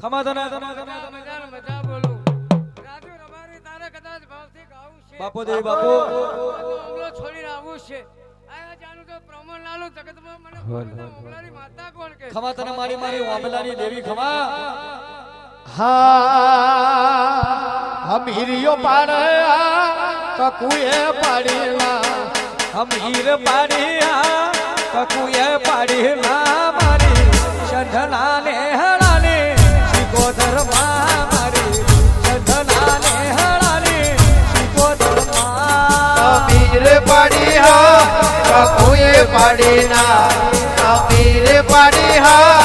ખમા તને મજા બોલું રાજુ રબારી તારે કદાચ ભાવથી ગાવું છે બાપો દેવી બાપો અમલો છોડીને આવું છે આયા જાનું તો પ્રમોણ લાલો જગતમાં મને ઓમલાની માતા કોણ કે ખમા તને મારી મારી ઓમલાની દેવી ખમા હા હીરિયો પાડે કકુએ પાડેલા હમીર પાડિયા કકુએ પાડીલા મારી શંખના ને હળાને શિકોતર માં મારી શંખના ને હળાને શિકોતર માં મીર પાડી હા કકુએ પાડેલા મીર પાડી હા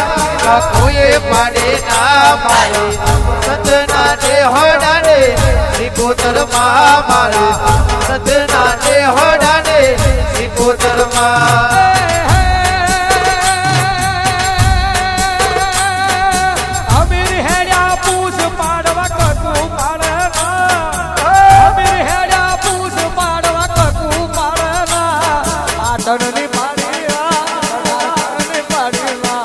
કકુએ પાડેલા મારી સતના ને હોડાને શિકોતર માં મારી સતના ને હોડાને શિકોતર માં અમીર હેડ્યા પૂછ પાડવા કકુ પાડના અમીર હેડ્યા પૂછ પાડવા કકુ પાડના પાટણની પાડીયા પાટણની પાડીલા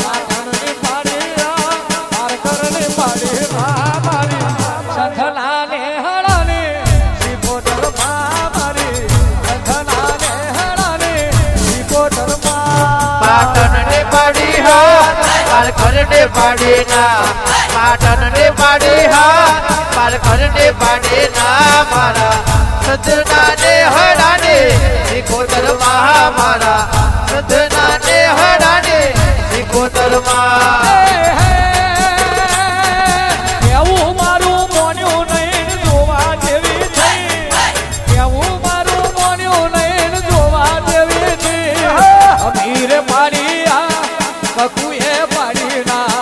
પાટણની પાડીયા પાટણની પાડીલા મારી શંખના ને હળાને શિકોતર માં મારી શંખના ને હળાને શિકોતર માં પાટણ ને પાડી હા પાલઘર ને પાડી ના પાટણ ને પાડી હા પાલઘર ને પાડી ના મારા સદના ને હડાને શિકોતર માં મારા સદના ને હડાને શિકોતર માં એવું મારું મોન્યું નહીં જોવા જેવી છે એવું મારું મોન્યું નહીં જોવા જેવી છે અમીર પાડિયા કકુએ પાડીના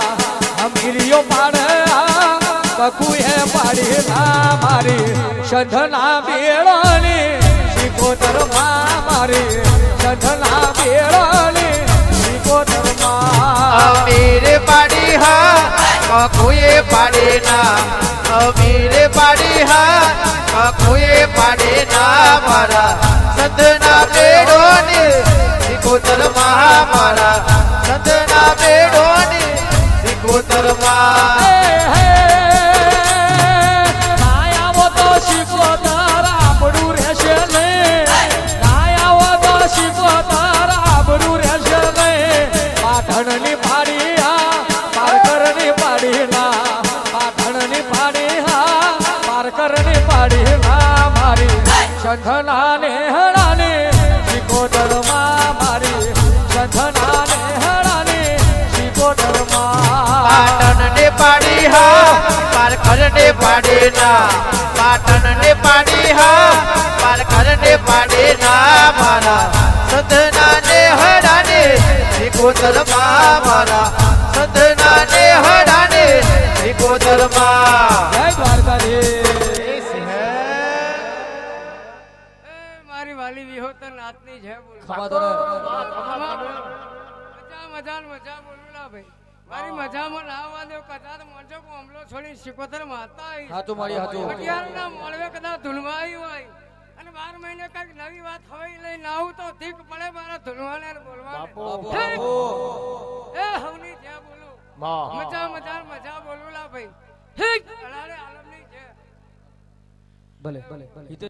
અમીરિયો પાડ્યા કકુએ પાડીના મારી શંખના બેળાની શિકોતર માં મારી શંખના બેળાની શિકોતર માં અમીર પાડી હા કકુએ પાડી ના અમીર પાડી હા કકુએ પાડી ના મારા સદના બેડો ને શિકોતર માં મારા સદના બેડો ને શિકોતર માં આવો તો શિકોતર આપણું રહેશે નહીં આવો તો શિકોતર આપણું રહેશે નહીં પાટણની પાડીયા પારકરની પાડીના પાટણની પાડીયા પારકરની પાડીના મારી શંખના ને હળાને શિકોતર માં મારી શંખના ને હળાને શિકોતર માં પાટણ ને પાડી હા પાલઘર ને પાડી ના પાટણ ને પાડી હા પાલઘર ને પાડી ના મારા સદના ને હડાને શિકોતર માં મારા સદના ને હડાને શિકોતર માં જય દ્વારકાધીશ એ મારી વાલી વિહોતર નાતની છે બોલ ખમા તને મજા મજા બોલું લા ભાઈ મારી મજામાં ના આવવા દો કદાચ મોજો કો હમલો છોડી શિકોતર માતા આવી હાચું મારી હાચું પટિયાળના મોળવે કદાચ ધૂલમાં આવી હોય અને 12 મહિને કઈક નવી વાત હોય લઈ ના આવું તો ઠીક પડે મારા ધૂલવાને ને બોલવાને એ હવની જે બોલું મજા બોલું લા ભાઈ ઠીક અલારે આલમની છે ભલે ભલે ભલે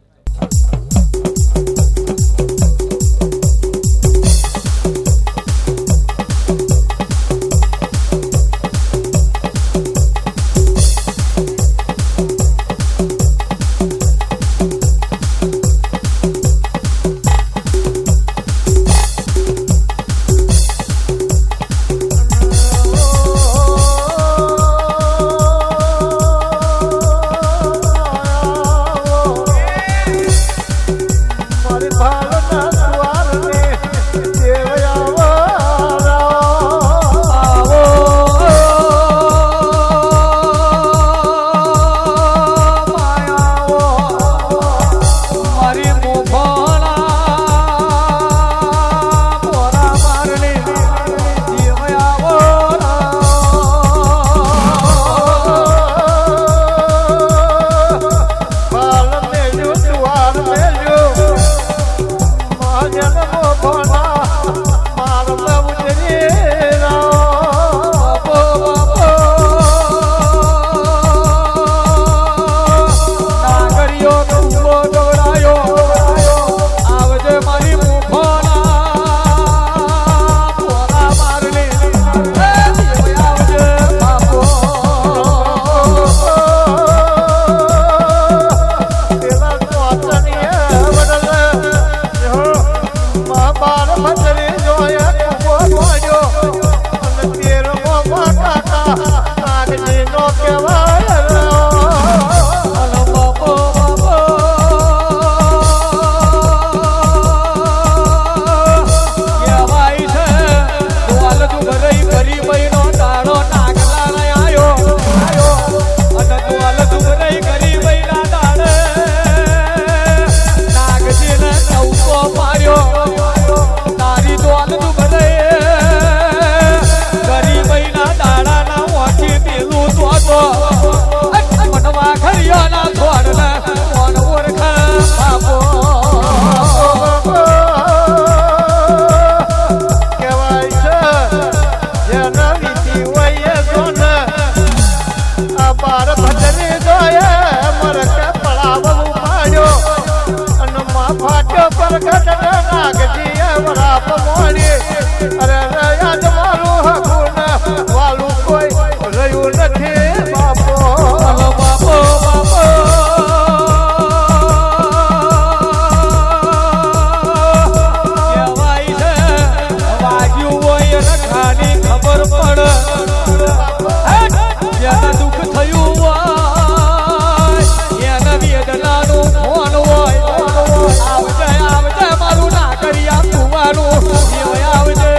વરાવ ઉપાડ્યો અને માફાટ પ્રગટ નાગજી વરાપ મોડી અરે યાદ મારું હકું વાલું કોઈ રહ્યું નથી બાપો બાપો બાપો કહેવાય છે વાગ્યું હોય રખાની ખબર પડે જેને દુઃખ થયું હોય એને વેદનાનું ફોન હોય આવજે આવજે મારું ના કરી આપવાનું આવજે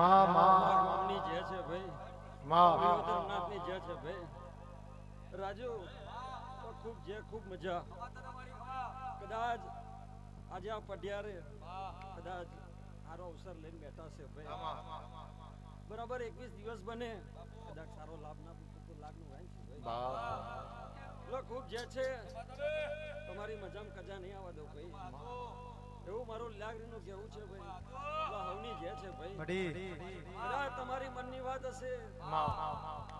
ગામની જે છે ભાઈ વિનોદનાથની જે છે ભાઈ રાજુ તો ખૂબ મજા કદાચ આજે આ પઢિયારે કદાચ સારો અવસર લઈને બેઠા છે ભાઈ બરાબર 21 દિવસ બને કદાચ સારો લાભ ના તો લાગનું વાય છે ભાઈ ખૂબ જે છે તમારી મજામાં કજા નહીં આવવા દો ભાઈ એવું મારું લાગણીનું કેવું છે ભાઈ હવની જે છે ભાઈ કદાચ તમારી મનની વાત હશે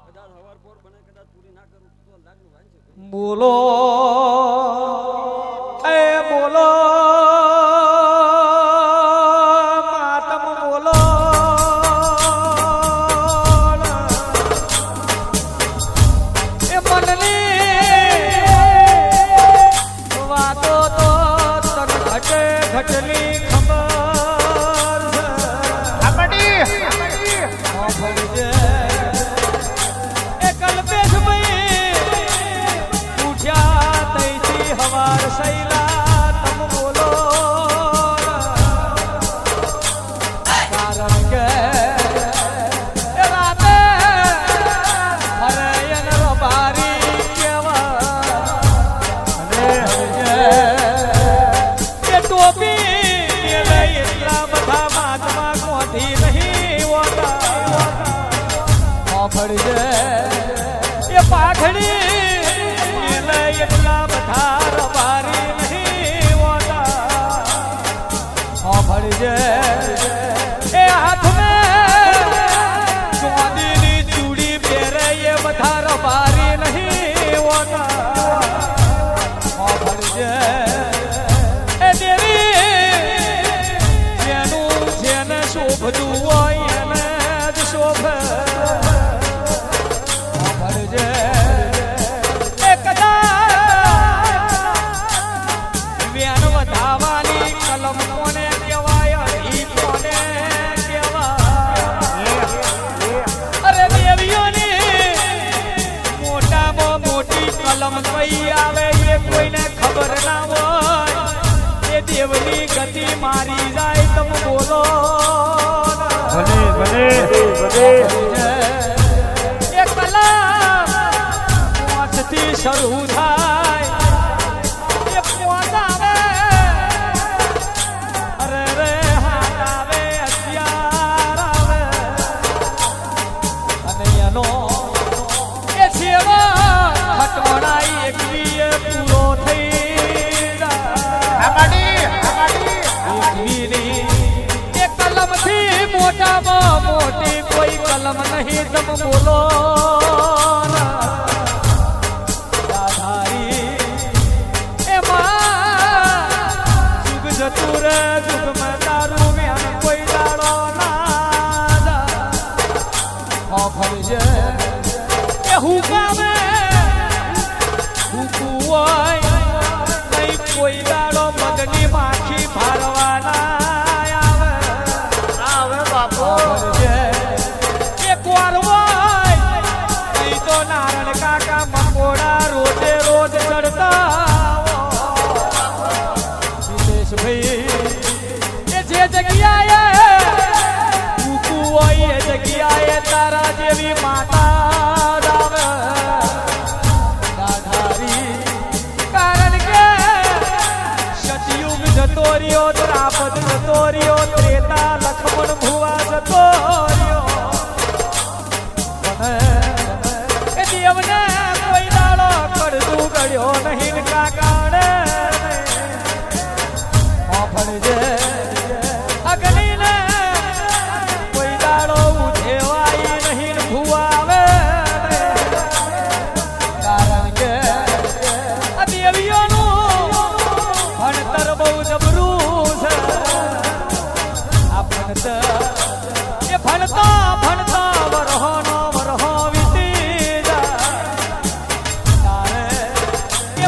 કદાચ હવાર પોર બને કદાચ પૂરી ના કરું તો લાગનું વાય છે બોલો એ બોલો માતમ બોલો એ મનની વાતો તો તન ઘટલી ખબર છે એ કલ્પેશ ભાઈ ઉઠ્યા તૈથી હવાર સૈલા તમ બોલો કારણ કે એ રાતે હરયન રબારી કેવા અને એ ટોપી લઈ એટલા બધા મહાત્મા કોથી નહીં હોતા ફળજે એ પાઘડી એટલા બધા રબારી નહીં હોતા ફળજે એ હાથમાં ચાંદીની ચૂડી પહેરે એ બધા રબારી નહીં હોતા ફળજે એ દેવી જેને શોભતું હોય એને જ શોભે ફળજે કલમ કોને કહેવાય ઈ કોને કહેવાય અરે દેવીઓની મોટામાં મોટી કલમ કઈ આવે એ કોઈને ખબર ના હોય એ દેવની ગતિ મારી જાય તમે બોલો ભલે એ કલમ પાંચથી શરૂ થાય એ પાંચ આવે મોટામાં મોટી કોઈ કલમ નહીં તમ બોલો એમાં જુગ જતું રે જુગમાં તારું વ્યાન કોઈ દાડો ના ફળજે એ હુકામે હુકું હોય નહીં કોઈ દાડો મગની માખી ભારવાના કાકા મકોડા રોજે રોજ ચડતા ભાઈ એ જે જગ્યાએ ભૂકું હોય એ જગ્યાએ તારા જેવી માતા દાધારી કારણ કે સતયુગ જતો રહ્યો દ્રાપદ જતો રહ્યો ત્રેતા લખમણ ભુવા જતો રહ્યો દેવને કોઈ દાડો કરતું ગળ્યો નહીં કાકાને ફળજે અગ્નિને કોઈ દાડો ઉઠેવાય નહીં ભુવાવે કારણ કે દેવીઓનું ભણતર બહુ જબરું છે આ ભણતર એ ભણતા ભણતા વરહોનો વરહો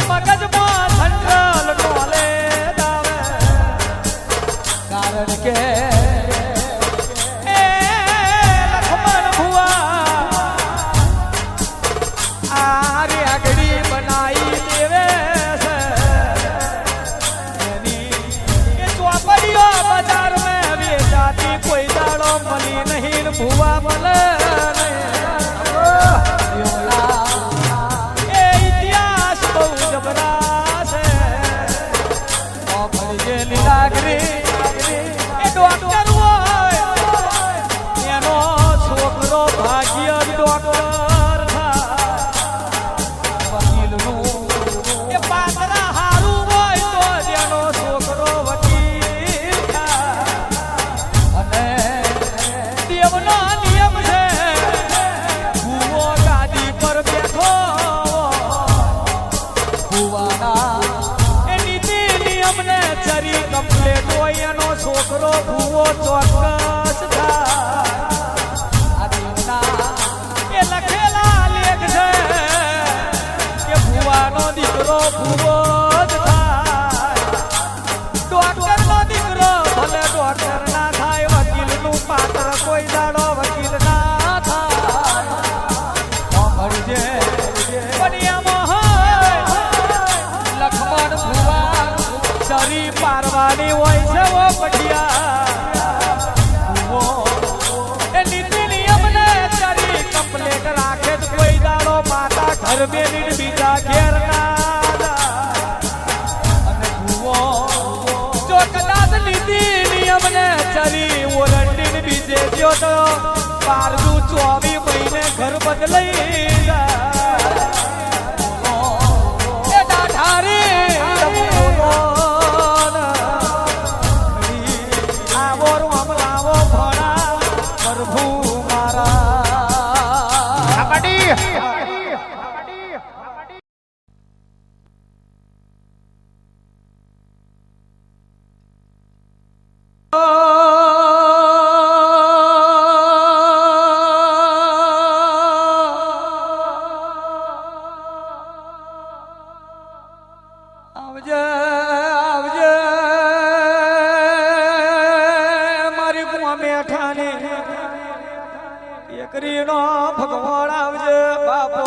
મગજમાં ધંધલ નોલે દાવે ભૂવો જ થાય. ડોક્ટરનો દીકરો ભલે ડોક્ટર ના થાય, વકીલનું પાત્ર કોઈ દાડો વકીલ ના થાય. સાંભળજે પડિયામાં હોય લખમણ ભુવા સરી પારવાની હોય છે ઓ પટિયા ભુવો એ નીતિ નિયમને સરી કમ્પ્લેટ રાખે તો કોઈ દાડો માતા ઘર બેની બીજા ઘેર ના જાય. અને ભુવો જો કદાચ નીતિ નિયમને સરી ઓરંડીને બીજે ગયો તો બારનું 24 મહિને ઘર બદલાઈ જાય. એ દાઢારી આવો રામ લાવો ભણા પ્રભુ મારા. કબડ્ડી આવજે આવજે મારી કુવા મેઠાની એકરીનો ભગવાન આવજે બાપો.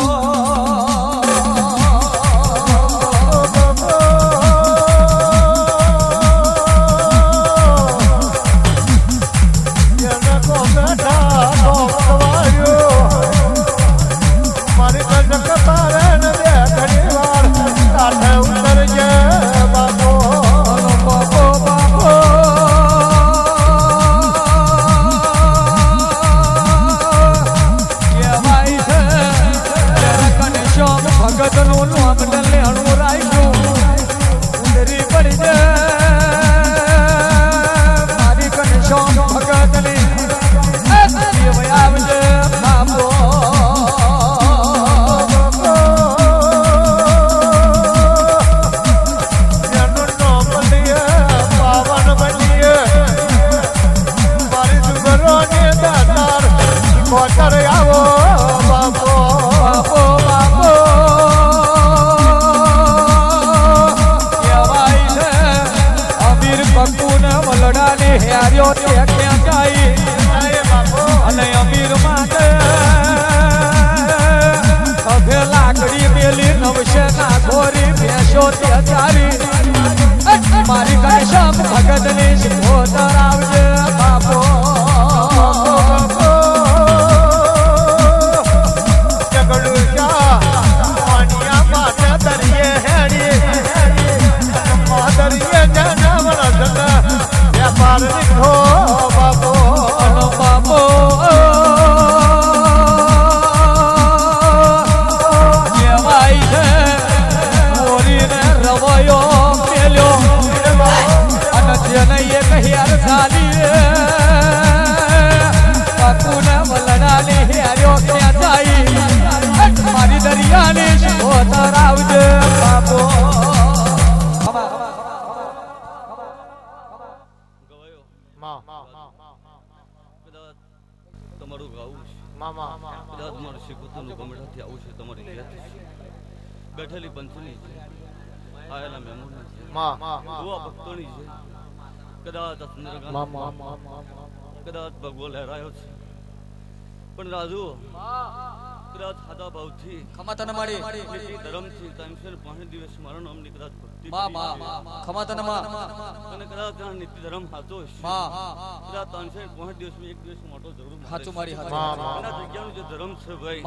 ભગતનું નામ ડલે હણું રાખ્યું ઉંદરી પડી દે મારી કનશોમ ભગતની આવજે બાપો. આવો બાપો બાપો બાપો કહેવાય છે અમીર બકુને વલડાની હેર્યો તે ક્યાં જાય. અને અમીર માટે કભે લાકડી મેલી નવશે ના ઘોરી ભેંસો તે ચારી. મારી કશમ ભગતની શિખોતર આવજે બાપો. બાપો બાપો કહેવાય છે મોરીને રવયો મેલ્યો અને જેને એક હેર ચાલી બાપુને વલડાની હેર્યો ક્યાં જાય. મારી દરિયાની શોધર આવજે બાપો. કદાચ તમારું ગાવું છે કદાચ મારું શીખોતરનું ગમડાથી આવું છે તમારી ઘેરથી છે. બેઠેલી પંચની છે આયેલા મહેમાનો છે ભુવા ભક્તોની છે. કદાચ કદાચ ભગવો લહેરાયો છે પણ રાજુ કદાચ સાદા ભાવથી ખમાતન માડી ધર્મથી ટાઈમસર 5 દિવસ મારા નામની કદાચ ભક્તિ ખમાતન માં અને કદાચ આ નીતિ ધર્મ સાચો છે કદાચ 5 દિવસ એક દિવસ મોટો જરૂર સાચું મારી એના જગ્યાનું જે ધર્મ છે ભાઈ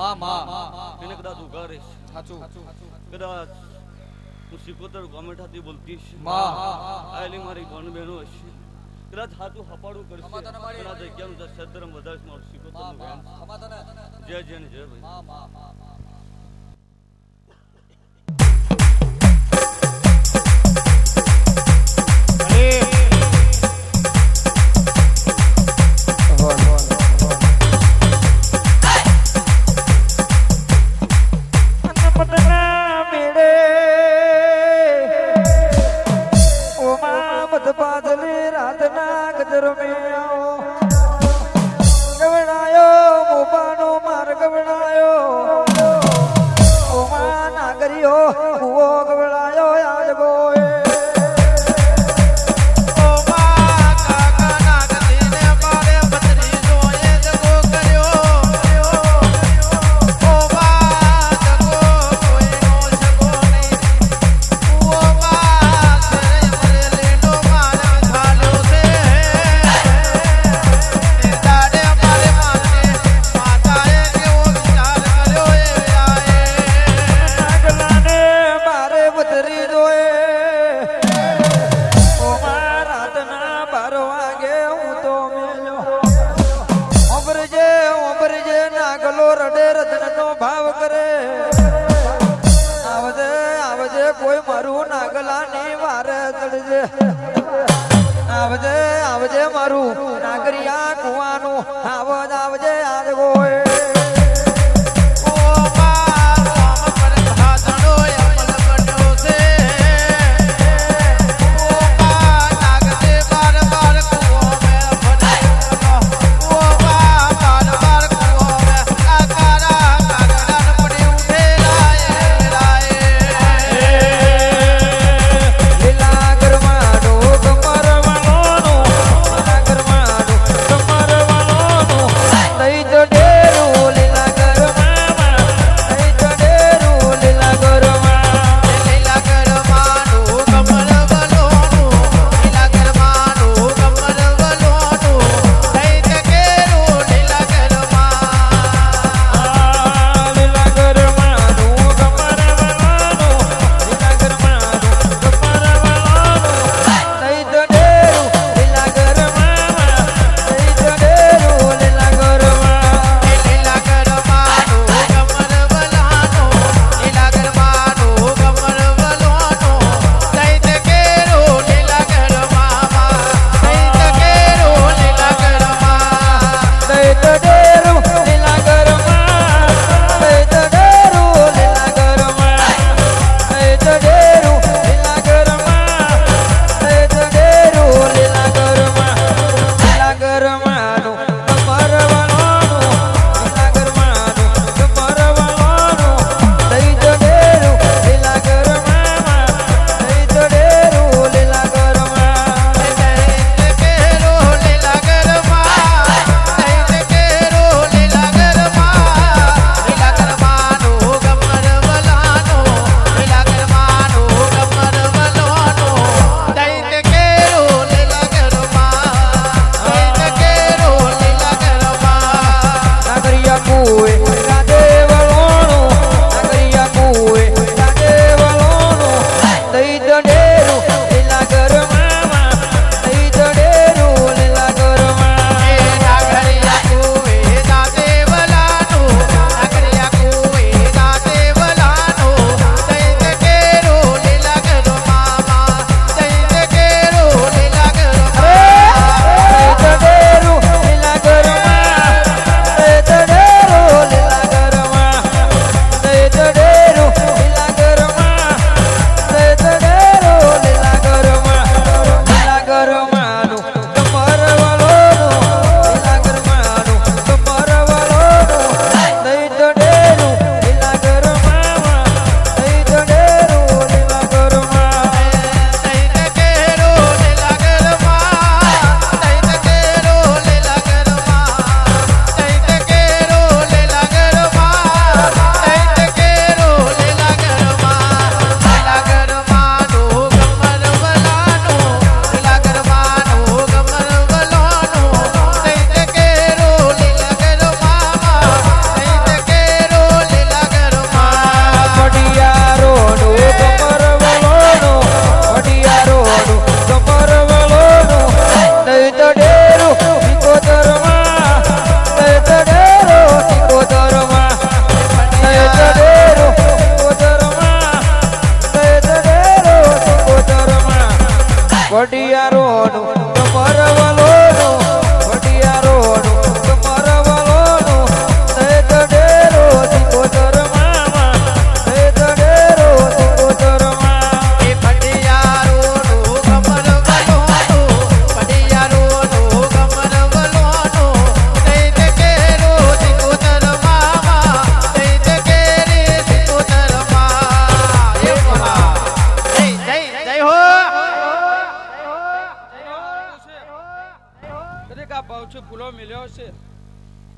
એને કદાચ ઉગારે છે. સાચું કદાચ હું શિકોતર ગોમેઠાથી બોલતી છે આયેલી મારી બોન બહેનો હશે કદાચ હાથું હપાડું કરશે એના જગ્યાનું જે સદધર્મ વધારે મારું શિકોતરનું વેણ છે. જય જય ને જય ભાઈ. ગવડાયો મોબાનો માર ગવડાયો આવજે આવજે મારું નાગરિયા કુવાનું આવજ આવજે આજગોય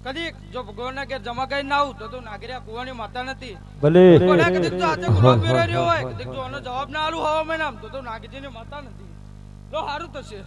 કદી જો ભગવાનના ઘેર જમા કરી ના આવું તો નાગરિયા કુવાની માતા નથી ભલે કોના કદી તો આજે ગુનો કર્યો હોય કદી જો આનો જવાબ ના આલું હવા મહિનામ તો નાગરીની માતા નથી તો સારું થશે